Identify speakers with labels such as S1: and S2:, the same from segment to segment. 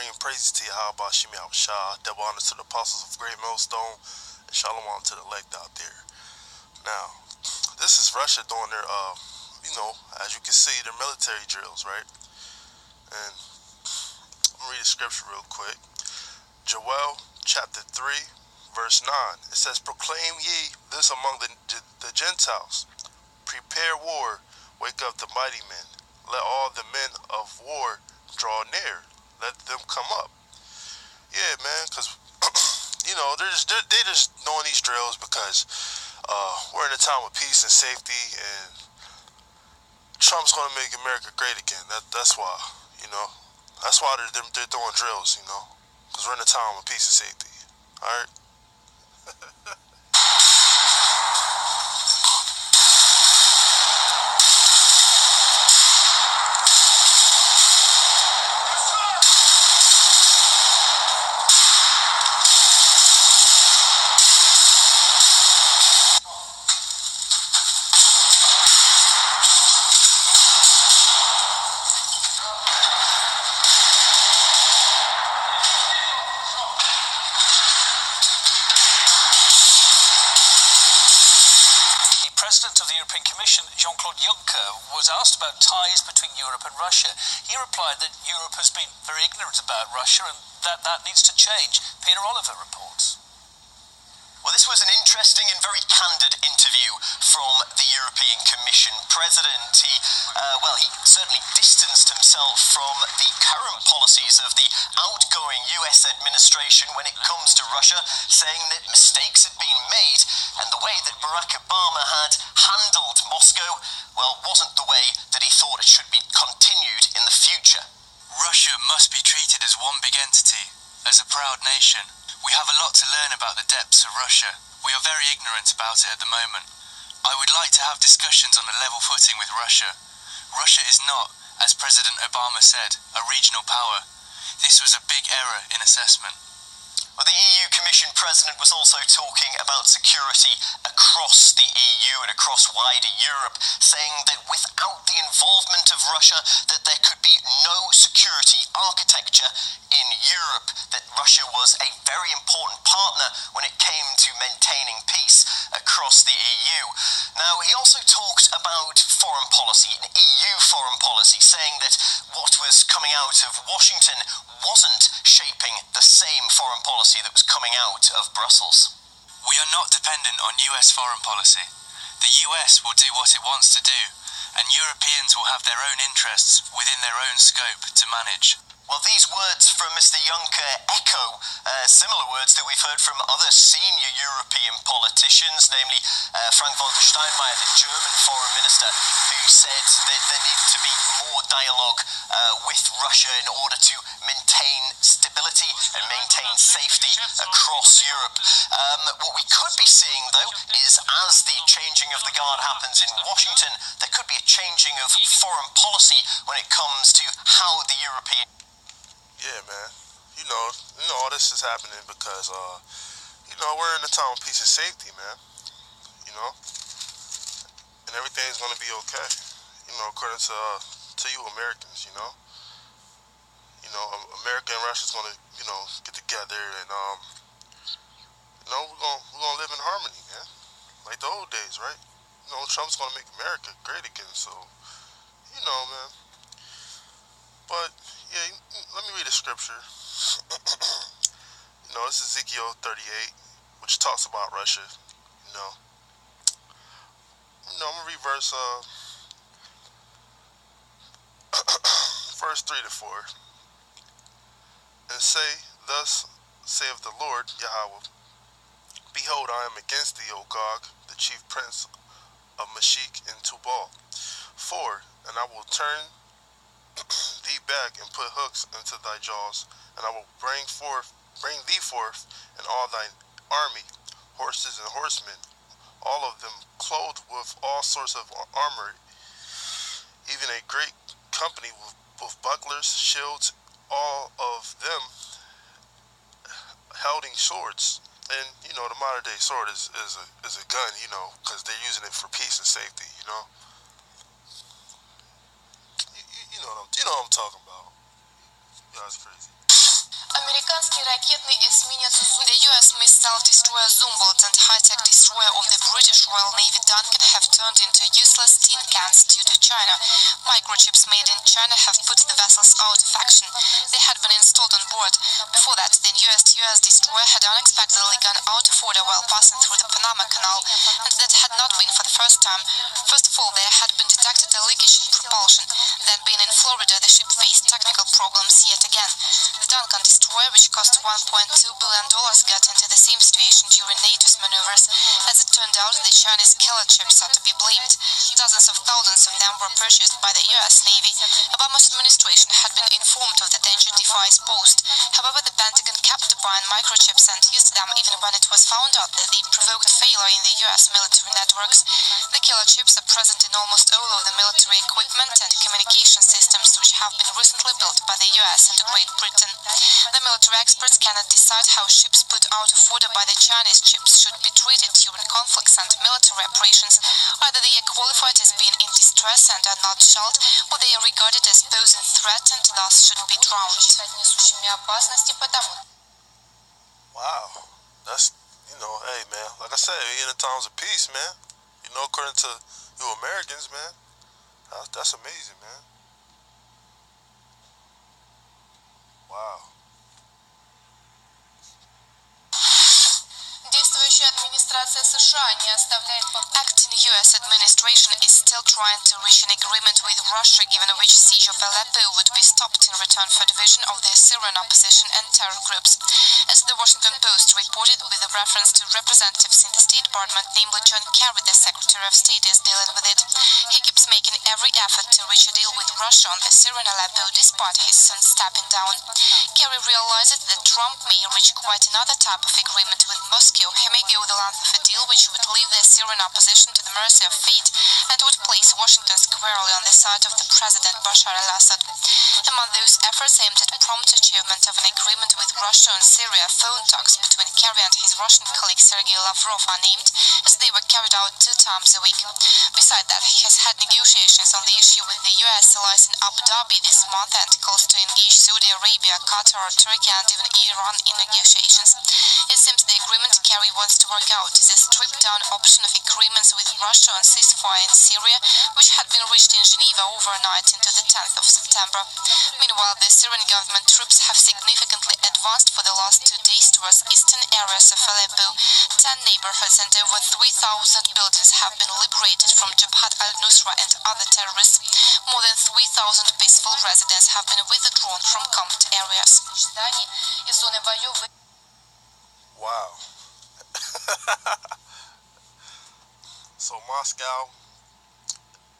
S1: glory and praises to Yahweh Shemi Shah, double honor to the apostles of Great Millstone, and shalom to the elect out there. Now, this is Russia doing their, as you can see, their military drills, right? And I'm gonna read the scripture real quick. Joel chapter 3, verse 9. It says, "Proclaim ye this among the Gentiles. Prepare war, wake up the mighty men. Let all the men of war draw near. Let them come up." Yeah, man, because, they're just doing these drills because we're in a time of peace and safety, and Trump's going to make America great again. That's why, That's why they're doing drills, because we're in a time of peace and safety. All right?
S2: President of the European Commission, Jean-Claude Juncker, was asked about ties between Europe and Russia. He replied that Europe has been very ignorant about Russia and that needs to change. Peter Oliver reports.
S3: Well, this was an interesting and very candid interview from the European Commission President. He certainly distanced himself from the current policies of the outgoing US administration when it comes to Russia, saying that mistakes had been made and the way that Barack Obama had handled Moscow, wasn't the way that he thought it should be continued in the future.
S4: Russia must be treated as one big entity, as a proud nation. We have a lot to learn about the depths of Russia. We are very ignorant about it at the moment. I would like to have discussions on a level footing with Russia. Russia is not, as President Obama said, a regional power. This was a big error in assessment.
S3: Well, the EU Commission President was also talking about security across the EU and across wider Europe, saying that without the involvement of Russia, that there could be no security architecture in Europe, that Russia was a very important partner when it came to maintaining peace across the EU. Now, he also talked about foreign policy, an EU foreign policy, saying that what was coming out of Washington wasn't shaping the same foreign policy that was coming out of Brussels.
S4: We are not dependent on US foreign policy. The US will do what it wants to do, and Europeans will have their own interests within their own scope to manage.
S3: Well, these words from Mr. Juncker echo similar words that we've heard from other senior European politicians, namely Frank-Walter Steinmeier, the German foreign minister, who said that there needed to be more dialogue with Russia in order to maintain stability and maintain safety across Europe. What we could be seeing, though, is as the changing of the guard happens in Washington, there could be a changing of foreign policy when it comes to how the European...
S1: Yeah, man. All this is happening because, we're in a time of peace and safety, man. And everything's gonna be okay. According to you Americans, America and Russia's gonna, get together and, we're gonna live in harmony, man. Like the old days, right? Trump's gonna make America great again, so, man. But, yeah, let me read a scripture. This is Ezekiel 38, which talks about Russia, I'm going to read verse 3 to 4. "And say, Thus saith the Lord Yahweh, Behold, I am against thee, O Gog, the chief prince of Meshech and Tubal. And I will turn thee back and put hooks into thy jaws, and I will bring thee forth and all thine army, horses and horsemen, all of them clothed with all sorts of armor, even a great company with bucklers, shields, all of them holding swords." And the modern day sword is a gun, because they're using it for peace and safety, You know what I'm talking about. It's crazy.
S5: Американский ракетный эсминец The US missile destroyer Zumwalt and high-tech destroyer of the British Royal Navy Duncan have turned into useless tin cans due to China. Microchips made in China have put the vessels out of action. They had been installed on board. Before that, the newest US destroyer had unexpectedly gone out of order while passing through the Panama Canal, and that had not been for the first time. First of all, there had been detected a leakage in propulsion. Then, being in Florida, the ship faced technical problems yet again. The Duncan destroyer, which cost $1.2 billion, got into the same situation during NATO's maneuvers. As it turned out, the Chinese killer chips are to be blamed. Dozens of thousands of them were purchased by the US Navy. Obama's administration had been informed of the danger device posed. However, the Pentagon kept buying microchips and used them even when it was found out that they provoked failure in the US military networks. The killer chips are present in almost all of the military equipment and communication systems which have been recently built by the US and Great Britain. The military experts cannot decide how ships put out of order by the Chinese chips should be treated during conflicts and military operations. Either they are qualified as being in distress and are not shelled, or they are regarded as posing threat and thus should be drowned.
S1: Wow, that's, hey man, like I said, we in the times of peace, man. According to you Americans, man, that's amazing, man. Wow.
S5: Действующая администрация США не оставляет попыток. Acting US administration is still trying to reach an agreement with Russia, given which siege of Aleppo would be stopped in return for division of the Syrian opposition and terror groups. As the Washington Post reported, with a reference to representatives in the State Department, namely John Kerry, the Secretary of State, is dealing with it. He keeps making every effort to reach a deal with Russia on the Syrian Aleppo, despite his son stepping down. Kerry realizes that Trump may reach quite another type of agreement with Moscow. He may go the length of a deal which would leave the Syrian opposition to the mercy of fate and would place Washington squarely on the side of the President Bashar al-Assad. Among those efforts aimed at prompt achievement of an agreement with Russia on Syria, phone talks between Kerry and his Russian colleague Sergei Lavrov are named, as they were carried out 2 times a week. Besides that, he has had negotiations on the issue with the US allies in Abu Dhabi this month and calls to engage Saudi Arabia, Qatar, Turkey and even Iran in negotiations. It seems the agreement Kerry wants to work out is a stripped-down option of agreements with Russia on ceasefire in Syria, which had been reached in Geneva overnight into the 10th of September. Meanwhile, the Syrian government troops have significantly advanced for the last 2 days towards eastern areas of Aleppo. 10 neighborhoods and over 3,000 buildings have been liberated from Jabhat al-Nusra and other terrorists. More than 3,000 peaceful residents have been withdrawn from conflict areas.
S1: Wow. So Moscow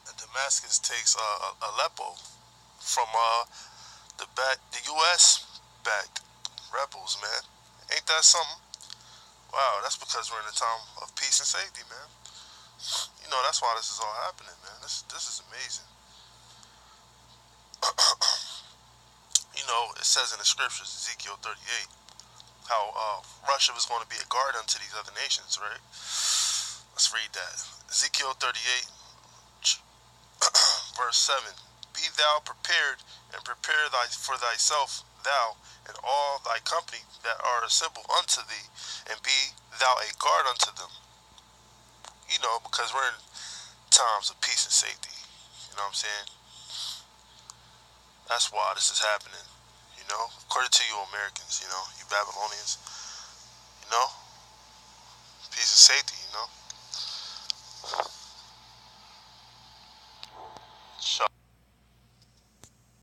S1: and Damascus takes Aleppo from the U.S. backed rebels, man. Ain't that something? Wow, that's because we're in a time of peace and safety, man. That's why this is all happening, man. This is amazing. It says in the scriptures, Ezekiel 38, how Russia was going to be a guard unto these other nations, right? Let's read that. Ezekiel 38, verse 7. Be thou prepared, and prepare for thyself, thou and all thy company that are assembled unto thee, and be thou a guard unto them. Because we're in times of peace and safety. You know what I'm saying? That's why this is happening. According to you Americans, you Babylonians, peace and safety,